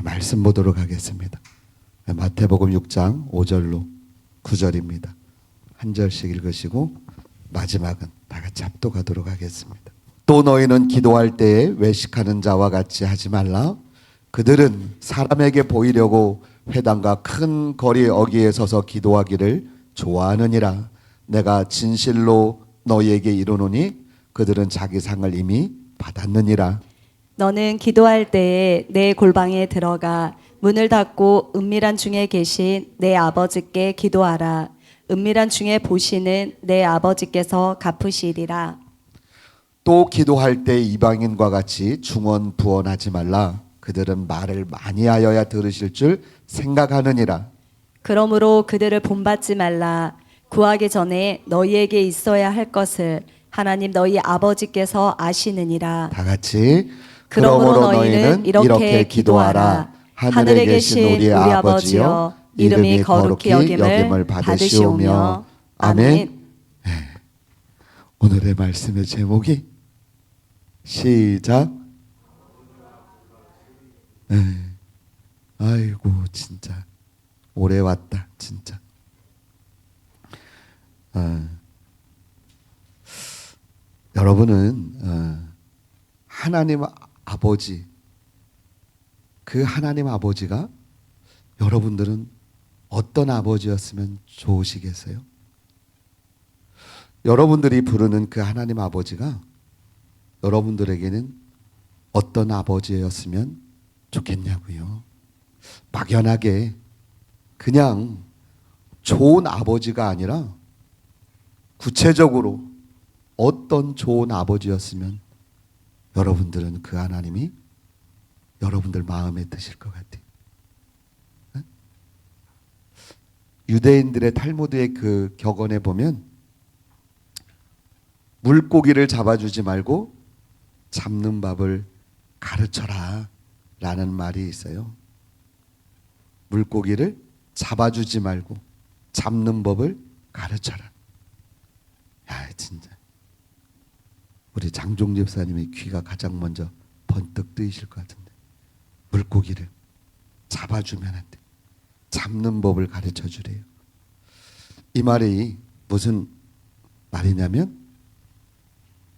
말씀 보도록 하겠습니다. 마태복음 6장 5절로 9절입니다. 한 절씩 읽으시고 마지막은 다 같이 합독하도록 하겠습니다. 또 너희는 기도할 때에 외식하는 자와 같이 하지 말라. 그들은 사람에게 보이려고 회당과 큰 거리 어귀에 서서 기도하기를 좋아하느니라. 내가 진실로 너희에게 이르노니 그들은 자기 상을 이미 받았느니라. 너는 기도할 때에 내 골방에 들어가 문을 닫고 은밀한 중에 계신 내 아버지께 기도하라. 은밀한 중에 보시는 내 아버지께서 갚으시리라. 또 기도할 때 이방인과 같이 중언부언하지 말라. 그들은 말을 많이 하여야 들으실 줄 생각하느니라. 그러므로 그들을 본받지 말라. 구하기 전에 너희에게 있어야 할 것을 하나님 너희 아버지께서 아시느니라. 다 같이 그러므로 너희는 이렇게 기도하라. 하늘에 계신 우리 아버지여, 이름이 거룩히 여김을 받으시오며. 아멘. 오늘의 말씀의 제목이 시작. 아이고 진짜 오래 왔다 진짜. 여러분은 하나님 아버지, 그 하나님 아버지가 여러분들은 어떤 아버지였으면 좋으시겠어요? 여러분들이 부르는 그 하나님 아버지가 여러분들에게는 어떤 아버지였으면 좋겠냐고요. 막연하게 그냥 좋은 아버지가 아니라 구체적으로 어떤 좋은 아버지였으면 여러분들은 그 하나님이 여러분들 마음에 드실 것 같아요. 유대인들의 탈무드의 그 격언에 보면 물고기를 잡아주지 말고 잡는 법을 가르쳐라 라는 말이 있어요. 물고기를 잡아주지 말고 잡는 법을 가르쳐라. 야 진짜 우리 장종 집사님의 귀가 가장 먼저 번뜩 뜨이실 것 같은데, 물고기를 잡아주면 안 돼. 잡는 법을 가르쳐 주래요. 이 말이 무슨 말이냐면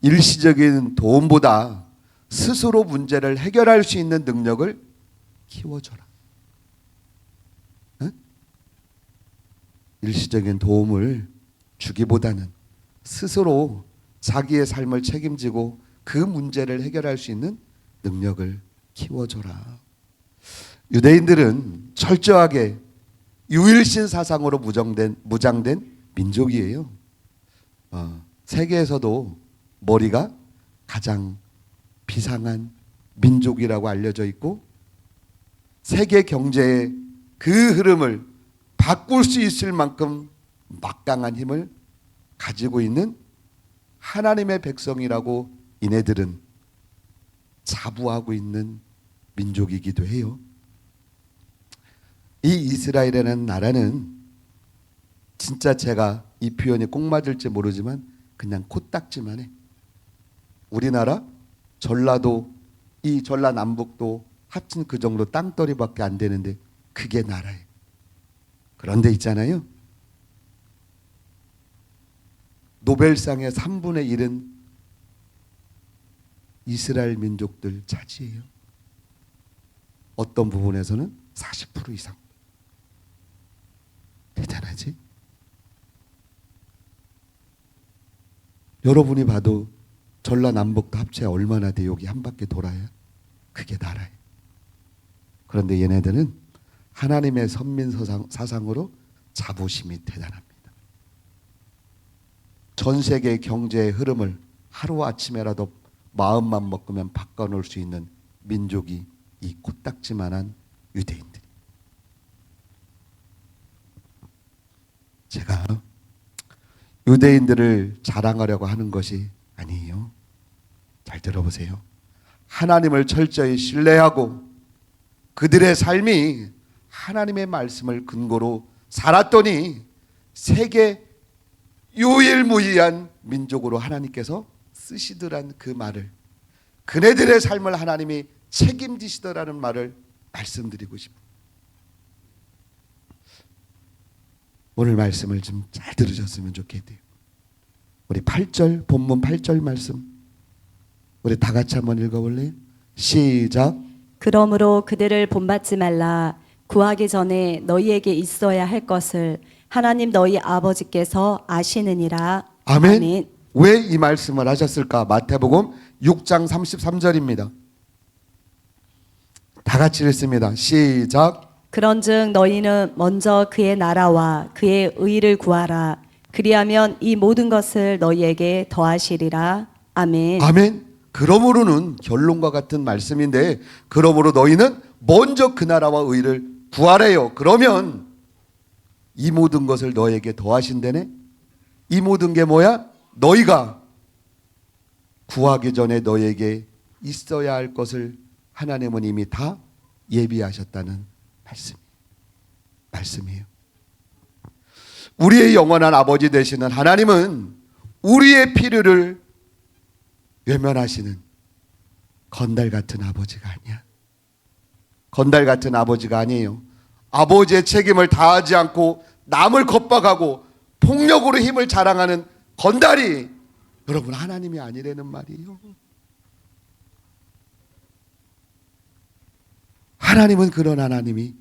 일시적인 도움보다 스스로 문제를 해결할 수 있는 능력을 키워줘라. 일시적인 도움을 주기보다는 스스로 자기의 삶을 책임지고 그 문제를 해결할 수 있는 능력을 키워줘라. 유대인들은 철저하게 유일신 사상으로 무장된 민족이에요. 세계에서도 머리가 가장 비상한 민족이라고 알려져 있고, 세계 경제의 그 흐름을 바꿀 수 있을 만큼 막강한 힘을 가지고 있는 하나님의 백성이라고 이네들은 자부하고 있는 민족이기도 해요. 이 이스라엘이라는 나라는 진짜 제가 이 표현이 꼭 맞을지 모르지만 그냥 코딱지만 해. 우리나라 전라도, 이 전라남북도 합친 그 정도 땅덩어리밖에 안 되는데 그게 나라예요. 그런데 있잖아요, 노벨상의 3분의 1은 이스라엘 민족들 차지해요. 어떤 부분에서는 40% 이상. 대단하지? 여러분이 봐도 전라남북도 합쳐야 얼마나 돼? 여기 한 바퀴 돌아야 그게 나라예요. 그런데 얘네들은 하나님의 선민 사상으로 자부심이 대단합니다. 전 세계 경제의 흐름을 하루아침에라도 마음만 먹으면 바꿔놓을 수 있는 민족이 이 코딱지만한 유대인들. 제가 유대인들을 자랑하려고 하는 것이 아니에요. 잘 들어보세요. 하나님을 철저히 신뢰하고 그들의 삶이 하나님의 말씀을 근거로 살았더니 세계 유일무이한 민족으로 하나님께서 쓰시더란 그 말을, 그네들의 삶을 하나님이 책임지시더라는 말을 말씀드리고 싶어요. 오늘 말씀을 좀 잘 들으셨으면 좋겠대요. 우리 8절 본문 8절 말씀 우리 다 같이 한번 읽어볼래요? 시작. 그러므로 그들을 본받지 말라. 구하기 전에 너희에게 있어야 할 것을 하나님 너희 아버지께서 아시느니라. 아멘. 왜 이 말씀을 하셨을까? 마태복음 6장 33절입니다. 다 같이 읽습니다. 시작. 그런즉 너희는 먼저 그의 나라와 그의 의를 구하라. 그리하면 이 모든 것을 너희에게 더하시리라. 아멘. 아멘. 그러므로는 결론과 같은 말씀인데, 그러므로 너희는 먼저 그 나라와 의를 구하래요. 그러면 이 모든 것을 너에게 더하신다네. 이 모든 게 뭐야? 너희가 구하기 전에 너에게 있어야 할 것을 하나님은 이미 다 예비하셨다는 말씀이에요. 우리의 영원한 아버지 되시는 하나님은 우리의 필요를 외면하시는 건달 같은 아버지가 아니야. 건달 같은 아버지가 아니에요. 아버지의 책임을 다하지 않고 남을 겁박하고 폭력으로 힘을 자랑하는 건달이 여러분 하나님이 아니라는 말이에요. 하나님은 그런 하나님이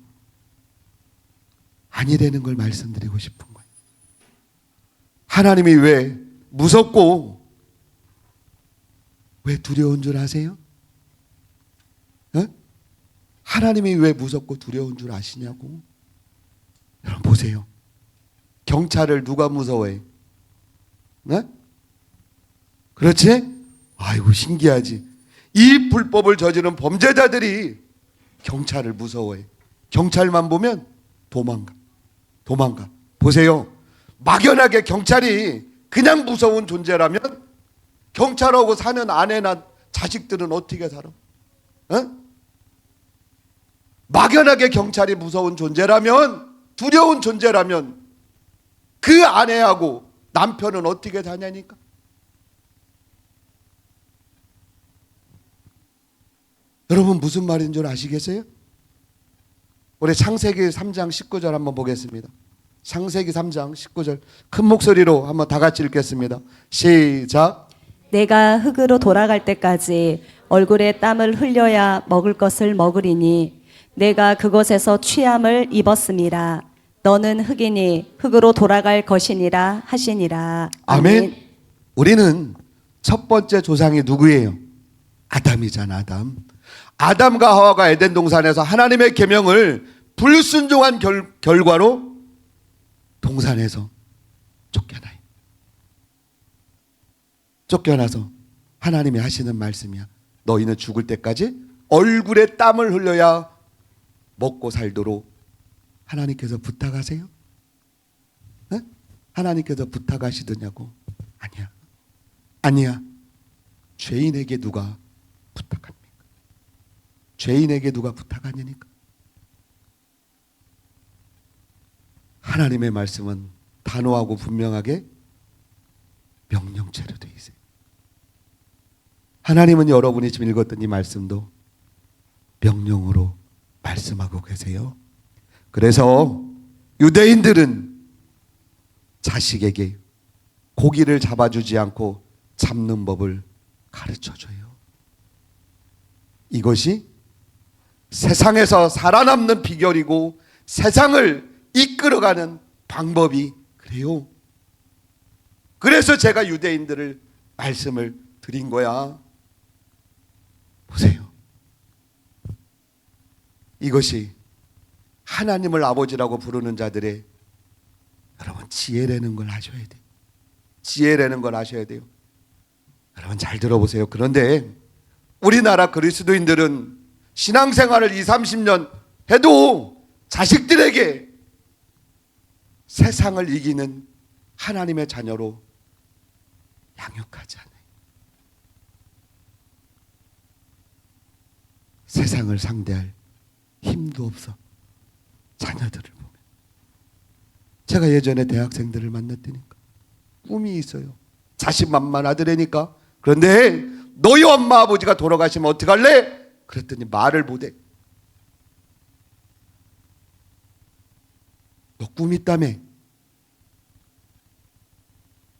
아니라는 걸 말씀드리고 싶은 거예요. 하나님이 왜 무섭고 왜 두려운 줄 아세요? 하나님이 왜 무섭고 두려운 줄 아시냐고? 여러분 보세요. 경찰을 누가 무서워해? 네? 그렇지? 아이고 신기하지. 이 불법을 저지른 범죄자들이 경찰을 무서워해. 경찰만 보면 도망가. 보세요. 막연하게 경찰이 그냥 무서운 존재라면 경찰하고 사는 아내나 자식들은 어떻게 살아? 막연하게 경찰이 무서운 존재라면, 두려운 존재라면 그 아내하고 남편은 어떻게 사냐니까? 여러분 무슨 말인 줄 아시겠어요? 우리 창세기 3장 19절 한번 보겠습니다. 창세기 3장 19절 큰 목소리로 한번 다 같이 읽겠습니다. 시작. 내가 흙으로 돌아갈 때까지 얼굴에 땀을 흘려야 먹을 것을 먹으리니 내가 그곳에서 취함을 입었음이라. 너는 흙이니 흙으로 돌아갈 것이니라 하시니라. 아멘. 우리는 첫 번째 조상이 누구예요? 아담이잖아. 아담과 하와가 에덴 동산에서 하나님의 계명을 불순종한 결과로 동산에서 쫓겨나서 하나님이 하시는 말씀이야. 너희는 죽을 때까지 얼굴에 땀을 흘려야 먹고 살도록 하나님께서 부탁하세요? 네? 하나님께서 부탁하시더냐고? 아니야. 죄인에게 누가 부탁합니까? 죄인에게 누가 부탁하냐니까? 하나님의 말씀은 단호하고 분명하게 명령체로 되어 있어요. 하나님은 여러분이 지금 읽었던 이 말씀도 명령으로 말씀하고 계세요. 그래서 유대인들은 자식에게 고기를 잡아주지 않고 잡는 법을 가르쳐줘요. 이것이 세상에서 살아남는 비결이고 세상을 이끌어가는 방법이 그래요. 그래서 제가 유대인들을 말씀을 드린 거야. 보세요. 이것이 하나님을 아버지라고 부르는 자들의 여러분 지혜라는 걸 아셔야 돼요. 지혜라는 걸 아셔야 돼요. 여러분 잘 들어보세요. 그런데 우리나라 그리스도인들은 신앙생활을 20, 30년 해도 자식들에게 세상을 이기는 하나님의 자녀로 양육하지 않아요. 세상을 상대할 힘도 없어. 자녀들을 보면. 제가 예전에 대학생들을 만났다니까. 꿈이 있어요. 자신만만하더라니까. 그런데 너희 엄마 아버지가 돌아가시면 어떡할래? 그랬더니 말을 못해. 너 꿈 있다며.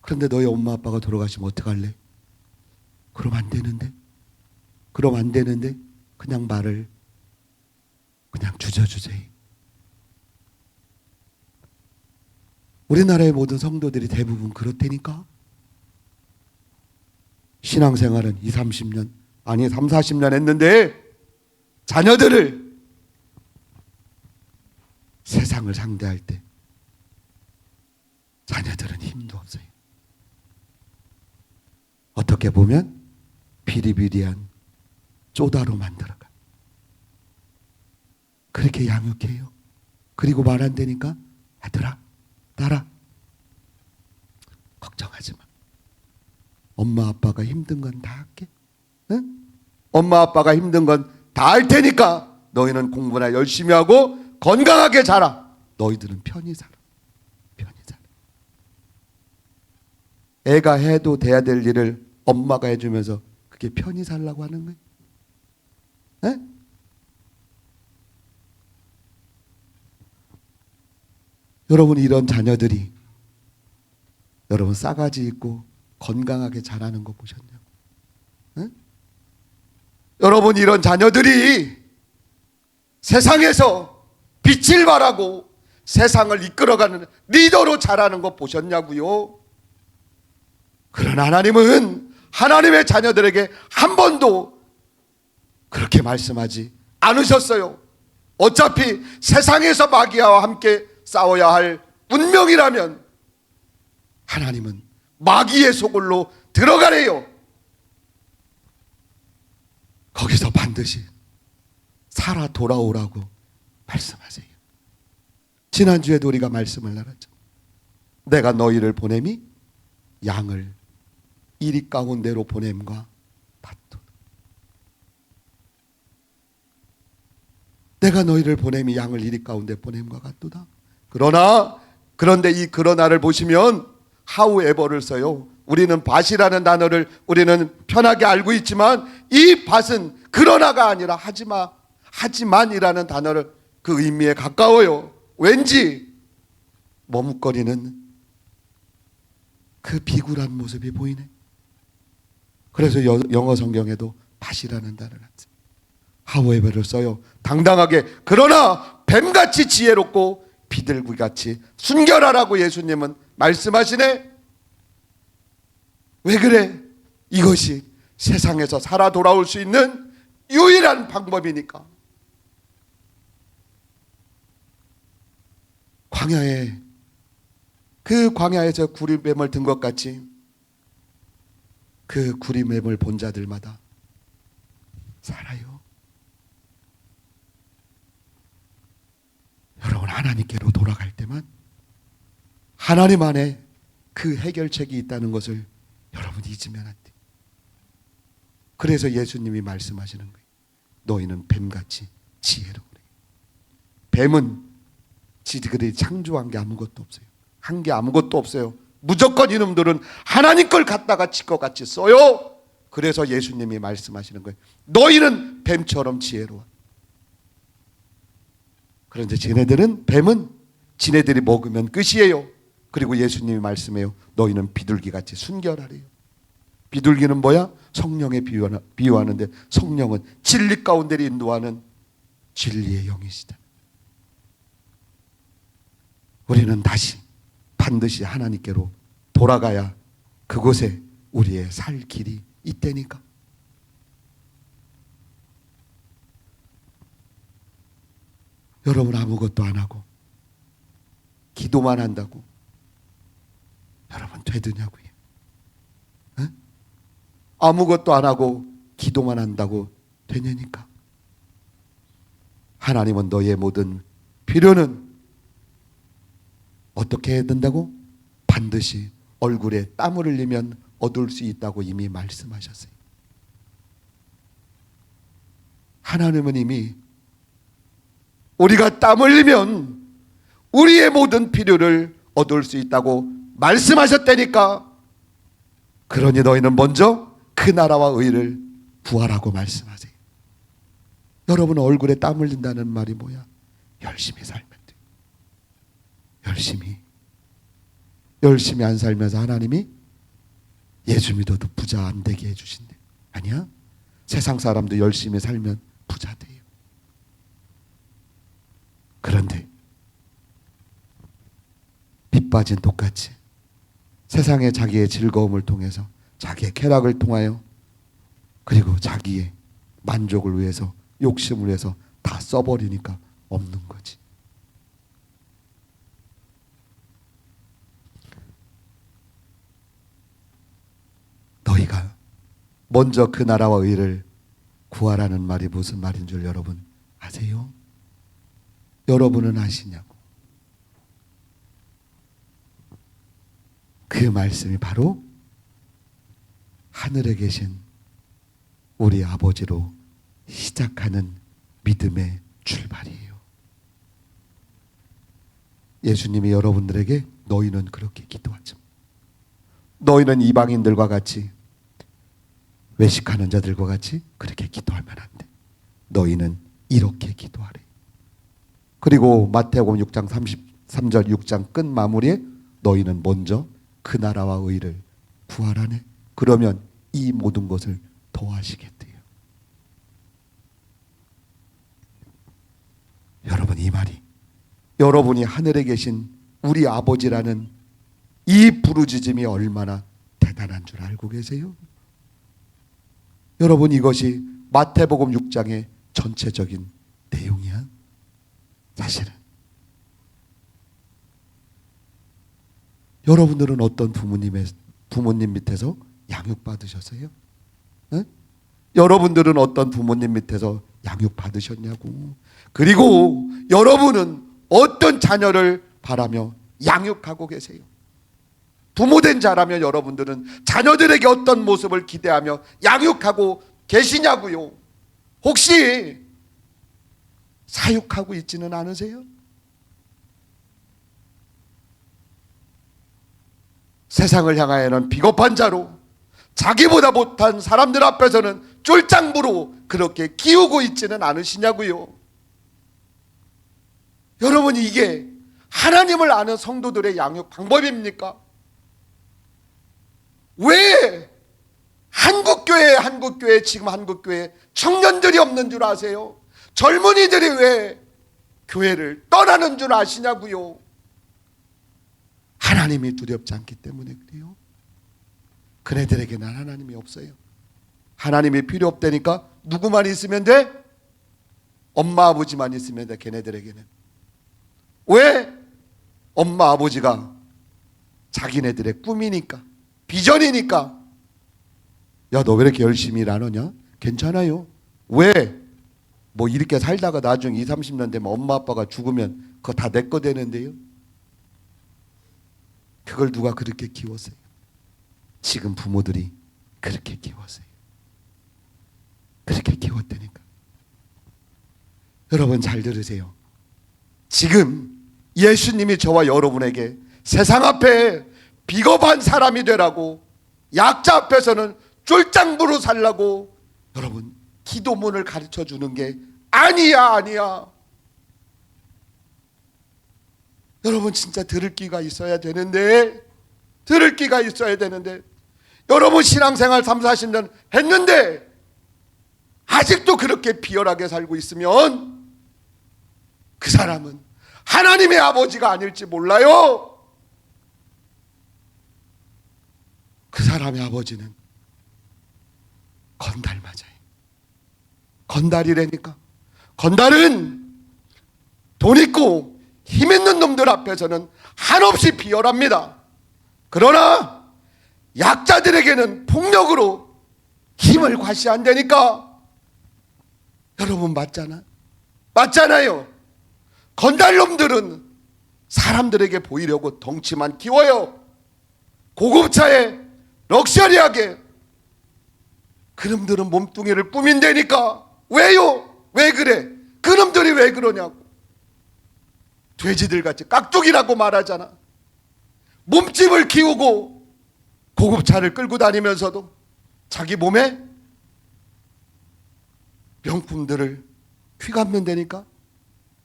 그런데 너희 엄마 아빠가 돌아가시면 어떡할래? 그럼 안 되는데? 그럼 안 되는데? 그냥 말을 그냥 주저주저해. 우리나라의 모든 성도들이 대부분 그렇다니까. 신앙생활은 20, 30년 아니 3, 40년 했는데 자녀들을 세상을 상대할 때 자녀들은 힘도 없어요. 어떻게 보면 비리비리한 쪼다로 만들어가. 그렇게 양육해요. 그리고 말 안 되니까 아들아, 딸아, 걱정하지 마. 엄마 아빠가 힘든 건 다 할게. 응? 엄마 아빠가 힘든 건 다 할 테니까 너희는 공부나 열심히 하고 건강하게 자라. 너희들은 편히 살아. 편히 살아. 애가 해도 돼야 될 일을 엄마가 해주면서 그게 편히 살라고 하는 거예요. 에? 여러분, 이런 자녀들이 여러분 싸가지 있고 건강하게 자라는 거 보셨냐고? 에? 여러분, 이런 자녀들이 세상에서 빛을 발하고 세상을 이끌어가는 리더로 자라는 거 보셨냐고요? 그러나 하나님은 하나님의 자녀들에게 한 번도 그렇게 말씀하지 않으셨어요. 어차피 세상에서 마귀와 함께 싸워야 할 운명이라면 하나님은 마귀의 소굴로 들어가래요. 거기서 반드시 살아 돌아오라고 말씀하세요. 지난주에도 우리가 말씀을 나눴죠. 내가 너희를 보냄이 양을 이리 가운데로 보냄과 같도다. 내가 너희를 보냄이 양을 이리 가운데 보냄과 같도다. 그런데 이 그러나를 보시면 하우에버를 써요. 우리는 밭이라는 단어를 우리는 편하게 알고 있지만 이 밭은 그러나가 아니라 하지만이라는 단어를 그 의미에 가까워요. 왠지 머뭇거리는 그 비굴한 모습이 보이네. 그래서 영어 성경에도 밭이라는 단어를 써요. 하우에버를 써요. 당당하게 그러나 뱀같이 지혜롭고 비둘기같이 순결하라고 예수님은 말씀하시네. 왜 그래? 이것이 세상에서 살아 돌아올 수 있는 유일한 방법이니까. 광야에서 구리뱀을 든 것 같이 그 구리뱀을 본 자들마다 살아요. 여러분, 하나님께로 돌아갈 때만 하나님 안에 그 해결책이 있다는 것을 여러분 잊으면 안 돼. 그래서 예수님이 말씀하시는 거예요. 너희는 뱀같이 지혜로우래. 뱀은 지들이 창조한 게 아무것도 없어요. 한 게 아무것도 없어요. 무조건 이놈들은 하나님 걸 갖다가 지 것 같이 써요. 그래서 예수님이 말씀하시는 거예요. 너희는 뱀처럼 지혜로워. 그런데 뱀은 지네들이 먹으면 끝이에요. 그리고 예수님이 말씀해요. 너희는 비둘기같이 순결하래요. 비둘기는 뭐야? 성령에 비유하는데 성령은 진리 가운데를 인도하는 진리의 영이시다. 우리는 반드시 하나님께로 돌아가야 그곳에 우리의 살 길이 있다니까. 여러분, 아무것도 안 하고 기도만 한다고 여러분 되드냐고요? 에? 아무것도 안 하고 기도만 한다고 되냐니까. 하나님은 너의 모든 필요는 어떻게 해야 된다고? 반드시 얼굴에 땀을 흘리면 얻을 수 있다고 이미 말씀하셨어요. 하나님은 이미 우리가 땀 흘리면 우리의 모든 필요를 얻을 수 있다고 말씀하셨다니까. 그러니 너희는 먼저 그 나라와 의를 구하라고 말씀하세요. 여러분, 얼굴에 땀 흘린다는 말이 뭐야? 열심히 살면 돼. 열심히 안 살면서 하나님이 예수 믿어도 부자 안 되게 해주신대. 아니야. 세상 사람도 열심히 살면 부자 돼요. 그런데 빚빠진 똑같이 세상의 자기의 즐거움을 통해서, 자기의 쾌락을 통하여, 그리고 자기의 만족을 위해서, 욕심을 위해서 다 써버리니까 없는 거지. 너희가 먼저 그 나라와 의를 구하라는 말이 무슨 말인 줄 여러분 아세요? 여러분은 아시냐고. 그 말씀이 바로 하늘에 계신 우리 아버지로 시작하는 믿음의 출발이에요. 예수님이 여러분들에게 너희는 그렇게 기도하지, 너희는 이방인들과 같이, 외식하는 자들과 같이 그렇게 기도하면 안 돼. 너희는 이렇게 기도하래. 그리고 마태복음 6장 33절 6장 끝 마무리에 너희는 먼저 그 나라와 의를 구하라네. 그러면 이 모든 것을 더하시겠대요. 여러분, 이 말이 여러분이 하늘에 계신 우리 아버지라는 이 부르짖음이 얼마나 대단한 줄 알고 계세요? 여러분, 이것이 마태복음 6장의 전체적인 내용이야. 사실은 여러분들은 어떤 부모님 밑에서 양육받으셨어요? 네? 여러분들은 어떤 부모님 밑에서 양육받으셨냐고. 그리고 여러분은 어떤 자녀를 바라며 양육하고 계세요? 부모된 자라면 여러분들은 자녀들에게 어떤 모습을 기대하며 양육하고 계시냐고요. 혹시 사육하고 있지는 않으세요? 세상을 향하여는 비겁한 자로, 자기보다 못한 사람들 앞에서는 쫄짱부로 그렇게 키우고 있지는 않으시냐고요. 여러분, 이게 하나님을 아는 성도들의 양육 방법입니까? 왜 한국교회 지금 한국교회 청년들이 없는 줄 아세요? 젊은이들이 왜 교회를 떠나는 줄 아시냐고요? 하나님이 두렵지 않기 때문에 그래요. 그네들에게는 하나님이 없어요. 하나님이 필요 없다니까 누구만 있으면 돼? 엄마 아버지만 있으면 돼. 걔네들에게는. 왜? 엄마 아버지가 자기네들의 꿈이니까, 비전이니까. 야, 너 왜 이렇게 열심히 일 안 하냐? 괜찮아요. 왜? 뭐 이렇게 살다가 나중에 20, 30년 되면 엄마 아빠가 죽으면 그거 다 내 거 되는데요. 그걸 누가 그렇게 키웠어요? 지금 부모들이 그렇게 키웠어요. 그렇게 키웠다니까. 여러분, 잘 들으세요. 지금 예수님이 저와 여러분에게 세상 앞에 비겁한 사람이 되라고, 약자 앞에서는 쫄짱부로 살라고 여러분 기도문을 가르쳐 주는 게 아니야. 여러분, 진짜 들을 끼가 있어야 되는데, 여러분 신앙생활 3, 40년 했는데 아직도 그렇게 비열하게 살고 있으면 그 사람은 하나님의 아버지가 아닐지 몰라요. 그 사람의 아버지는 건달 맞아요. 건달이라니까. 건달은 돈 있고 힘 있는 놈들 앞에서는 한없이 비열합니다. 그러나 약자들에게는 폭력으로 힘을 과시한다니까. 여러분, 맞잖아요. 건달놈들은 사람들에게 보이려고 덩치만 키워요. 고급차에 럭셔리하게. 그놈들은 몸뚱이를 꾸민다니까. 왜요? 왜 그래? 그놈들이 왜 그러냐고. 돼지들같이 깍두기라고 말하잖아. 몸집을 키우고 고급차를 끌고 다니면서도 자기 몸에 명품들을 휘감는다니까.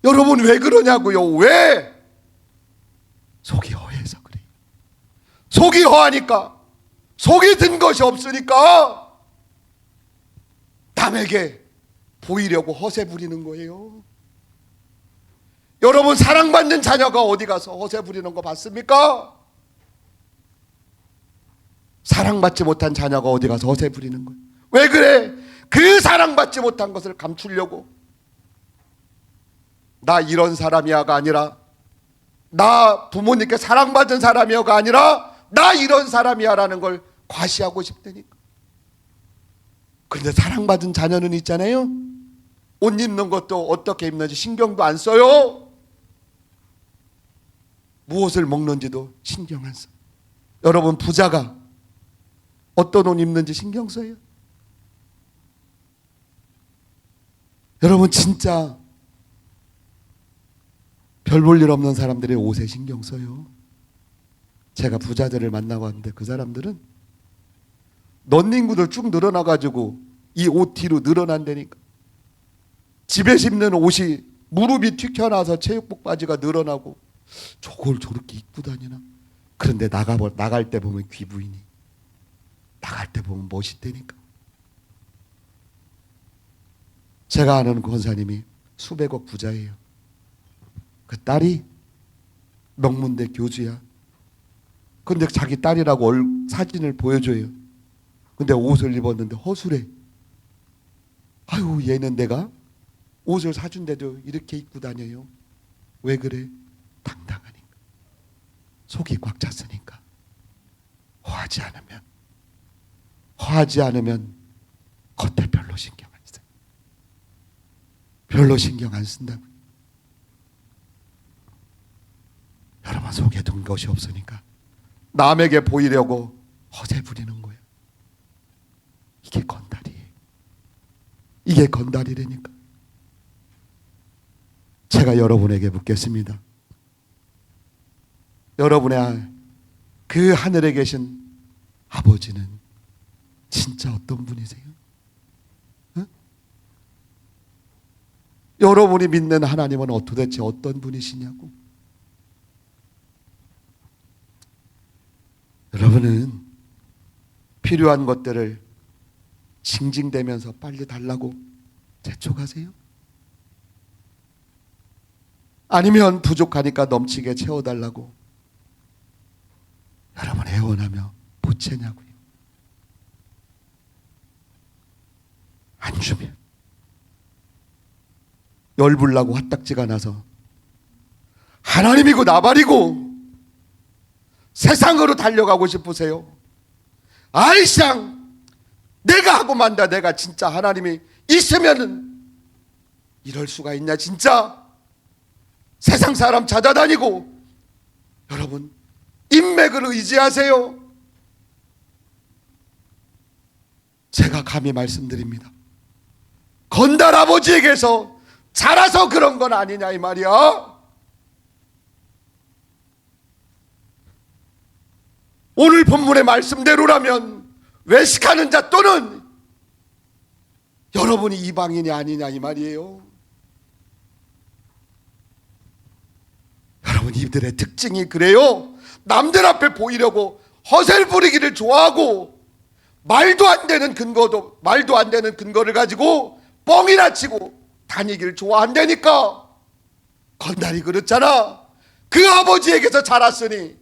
여러분, 왜 그러냐고요. 왜? 속이 허해서 그래요. 속이 허하니까, 속이 든 것이 없으니까 남에게 보이려고 허세 부리는 거예요. 여러분, 사랑받는 자녀가 어디 가서 허세 부리는 거 봤습니까? 사랑받지 못한 자녀가 어디 가서 허세 부리는 거예요. 왜 그래? 그 사랑받지 못한 것을 감추려고. 나 이런 사람이야가 아니라, 나 부모님께 사랑받은 사람이야가 아니라, 나 이런 사람이야라는 걸 과시하고 싶다니까. 그런데 사랑받은 자녀는 있잖아요. 옷 입는 것도 어떻게 입는지 신경도 안 써요. 무엇을 먹는지도 신경 안 써요. 여러분, 부자가 어떤 옷 입는지 신경 써요? 여러분, 진짜 별 볼 일 없는 사람들의 옷에 신경 써요. 제가 부자들을 만나봤는데 그 사람들은 넌닝구들 쭉 늘어나가지고 이 옷 뒤로 늘어난다니까. 집에 입는 옷이 무릎이 튀겨나와서 체육복 바지가 늘어나고, 저걸 저렇게 입고 다니나. 그런데 나갈 때 보면 귀부인이, 나갈 때 보면 멋있다니까. 제가 아는 권사님이 수백억 부자예요. 그 딸이 명문대 교주야. 근데 자기 딸이라고 사진을 보여줘요. 근데 옷을 입었는데 허술해. 아유, 얘는 내가 옷을 사준데도 이렇게 입고 다녀요. 왜 그래? 당당하니까. 속이 꽉 찼으니까. 허하지 않으면 겉에 별로 신경 안 써요. 별로 신경 안 쓴다고. 여러분, 속에 둔 것이 없으니까 남에게 보이려고 허세 부리는 거예요. 이게 건달이에요. 이게 건달이라니까. 제가 여러분에게 묻겠습니다. 여러분의 그 하늘에 계신 아버지는 진짜 어떤 분이세요? 응? 여러분이 믿는 하나님은 도대체 어떤 분이시냐고. 여러분은 필요한 것들을 징징대면서 빨리 달라고 재촉하세요? 아니면 부족하니까 넘치게 채워달라고 여러분 애원하며 보채냐고요? 안 주면 열불나고 화딱지가 나서 하나님이고 나발이고 세상으로 달려가고 싶으세요? 아이상 내가 하고 만다. 내가 진짜 하나님이 있으면은 이럴 수가 있냐. 진짜 세상 사람 찾아다니고. 여러분, 인맥을 의지하세요. 제가 감히 말씀드립니다. 건달 아버지에게서 자라서 그런 건 아니냐 이 말이야. 오늘 본문의 말씀대로라면 외식하는 자 또는 여러분이 이방인이 아니냐 이 말이에요. 여러분, 이들의 특징이 그래요. 남들 앞에 보이려고 허세를 부리기를 좋아하고, 말도 안 되는 근거를 가지고 뻥이나 치고 다니기를 좋아한다니까. 건달이 그렇잖아. 그 아버지에게서 자랐으니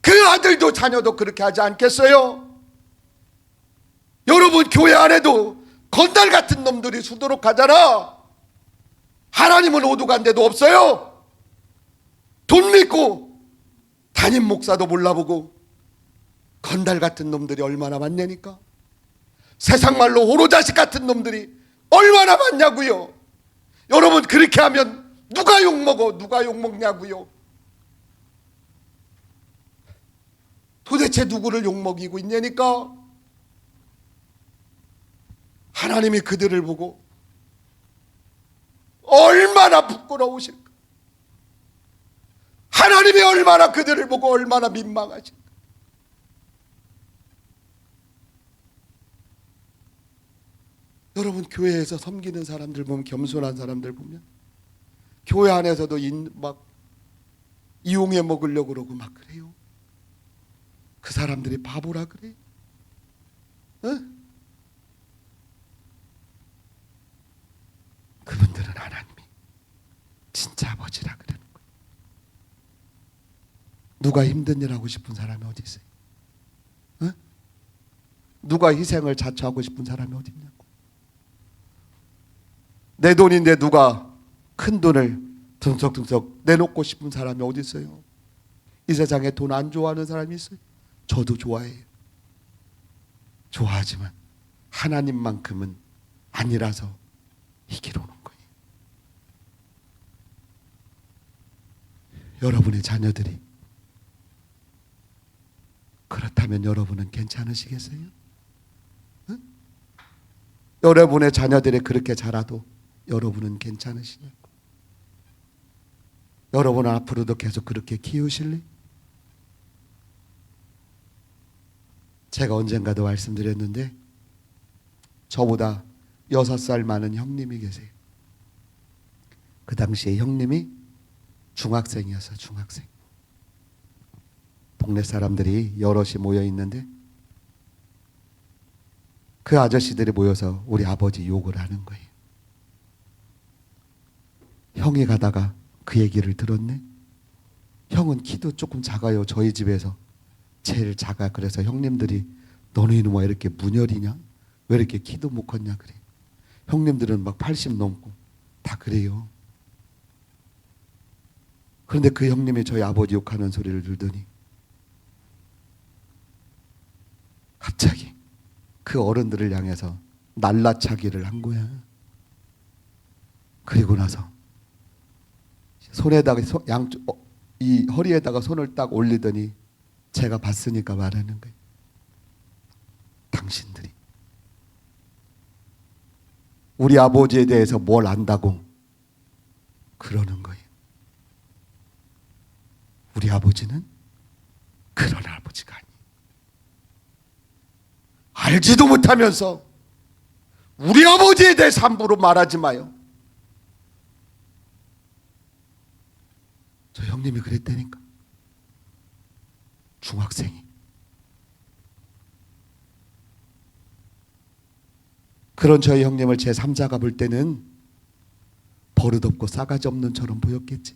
그 아들도 자녀도 그렇게 하지 않겠어요? 여러분, 교회 안에도 건달 같은 놈들이 수두룩 하잖아. 하나님은 오두간 데도 없어요. 돈 믿고 담임 목사도 몰라보고 건달 같은 놈들이 얼마나 많냐니까. 세상 말로 호로자식 같은 놈들이 얼마나 많냐고요. 여러분, 그렇게 하면 누가 욕먹어? 누가 욕먹냐고요. 도대체 누구를 욕먹이고 있냐니까. 하나님이 그들을 보고 얼마나 부끄러우실까. 하나님이 얼마나 그들을 보고 얼마나 민망하실까. 여러분, 교회에서 섬기는 사람들 보면, 겸손한 사람들 보면 교회 안에서도 막 이용해 먹으려고 그러고 막 그래요. 그 사람들이 바보라 그래. 그분들은 하나님이 진짜 아버지라 그러는 거예요. 누가 힘든 일 하고 싶은 사람이 어디 있어요? 누가 희생을 자처하고 싶은 사람이 어디 있냐고. 내 돈인데 누가 큰 돈을 듬석듬석 내놓고 싶은 사람이 어디 있어요? 이 세상에 돈 안 좋아하는 사람이 있어요? 저도 좋아해요. 좋아하지만 하나님만큼은 아니라서 이기로 오는 거예요. 여러분의 자녀들이 그렇다면 여러분은 괜찮으시겠어요? 여러분의 자녀들이 그렇게 자라도 여러분은 괜찮으시냐고. 여러분은 앞으로도 계속 그렇게 키우실래? 제가 언젠가도 말씀드렸는데 저보다 6살 많은 형님이 계세요. 그 당시에 형님이 중학생이었어요. 중학생. 동네 사람들이 여럿이 모여 있는데 그 아저씨들이 모여서 우리 아버지 욕을 하는 거예요. 형이 가다가 그 얘기를 들었네. 형은 키도 조금 작아요. 저희 집에서 제일 작아. 그래서 형님들이 너는 이놈아 이렇게 문열이냐? 왜 이렇게 키도 못 컸냐 그래. 형님들은 막 80 넘고 다 그래요. 그런데 그 형님이 저희 아버지 욕하는 소리를 들더니 갑자기 그 어른들을 향해서 날라차기를 한 거야. 그리고 나서 손에다가 이 허리에다가 손을 딱 올리더니 제가 봤으니까 말하는 거예요. 당신들이 우리 아버지에 대해서 뭘 안다고 그러는 거예요. 우리 아버지는 그런 아버지가 아니에요. 알지도 못하면서 우리 아버지에 대해서 함부로 말하지 마요. 저 형님이 그랬다니까. 중학생이. 그런 저희 형님을 제 3자가 볼 때는 버릇없고 싸가지 없는 처럼 보였겠지.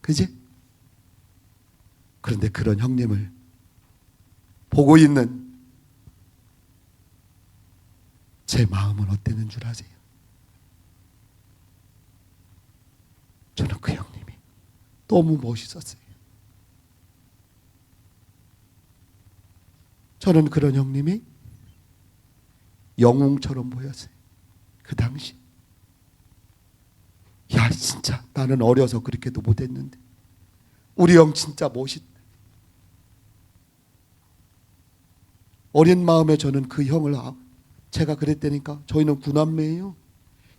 그지? 그런데 그런 형님을 보고 있는 제 마음은 어땠는 줄 아세요? 저는 그 형님이 너무 멋있었어요. 저는 그런 형님이 영웅처럼 보였어요. 그 당시. 야 진짜 나는 어려서 그렇게도 못했는데 우리 형 진짜 멋있다. 어린 마음에 저는 그 형을 제가 그랬다니까. 저희는 9남매예요.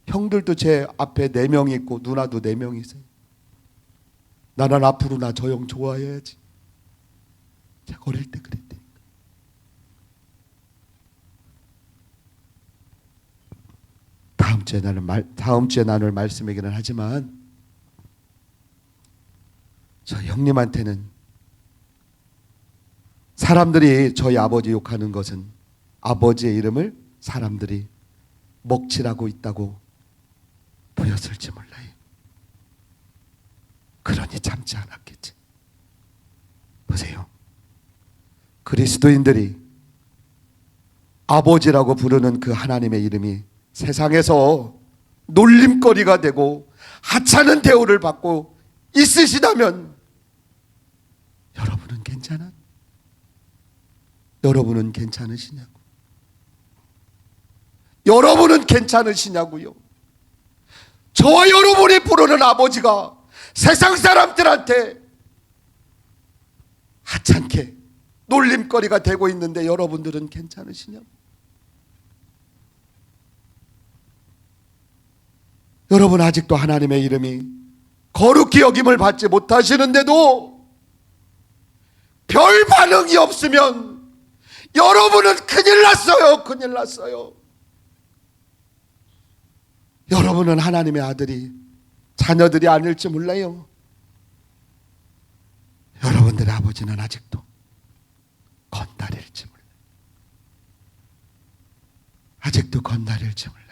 형들도 제 앞에 4명 있고 누나도 4명 있어요. 나는 앞으로 나 저 형 좋아해야지. 제가 어릴 때 그랬다니까. 다음 주에 나눌 말씀이기는 하지만 저 형님한테는 사람들이 저희 아버지 욕하는 것은 아버지의 이름을 사람들이 먹칠하고 있다고 보였을지 몰라요. 그러니 참지 않았겠지. 보세요. 그리스도인들이 아버지라고 부르는 그 하나님의 이름이 세상에서 놀림거리가 되고 하찮은 대우를 받고 있으시다면 여러분은 괜찮아? 여러분은 괜찮으시냐고? 여러분은 괜찮으시냐고요? 저와 여러분이 부르는 아버지가 세상 사람들한테 하찮게 놀림거리가 되고 있는데 여러분들은 괜찮으시냐고? 여러분 아직도 하나님의 이름이 거룩히 여김을 받지 못하시는데도 별 반응이 없으면 여러분은 큰일 났어요. 큰일 났어요. 여러분은 하나님의 아들이 자녀들이 아닐지 몰라요. 여러분들의 아버지는 아직도 건달일지 몰라요. 아직도 건달일지 몰라요.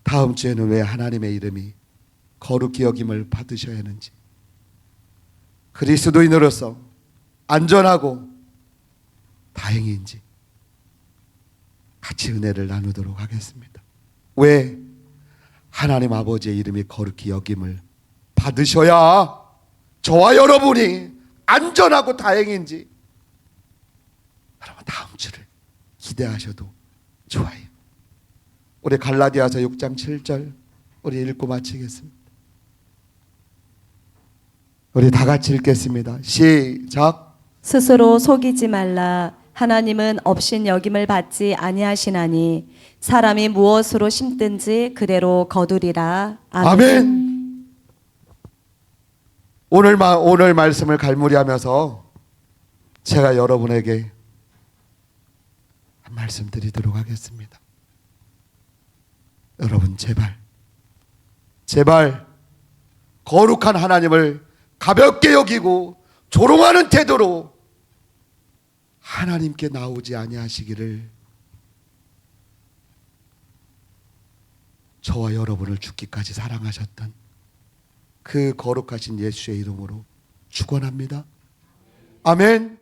다음 주에는 왜 하나님의 이름이 거룩히 여김을 받으셔야 하는지, 그리스도인으로서 안전하고 다행인지 같이 은혜를 나누도록 하겠습니다. 왜 하나님 아버지의 이름이 거룩히 여김을 받으셔야 저와 여러분이 안전하고 다행인지 여러분 다음 주를 기대하셔도 좋아요. 우리 갈라디아서 6장 7절 우리 읽고 마치겠습니다. 우리 다 같이 읽겠습니다. 시작. 스스로 속이지 말라. 하나님은 업신 여김을 받지 아니하시나니 사람이 무엇으로 심든지 그대로 거두리라. 아멘. 오늘 말씀을 갈무리하면서 제가 여러분에게 한 말씀 드리도록 하겠습니다. 여러분 제발 거룩한 하나님을 가볍게 여기고 조롱하는 태도로 하나님께 나오지 아니하시기를 저와 여러분을 죽기까지 사랑하셨던 그 거룩하신 예수의 이름으로 축원합니다. 아멘.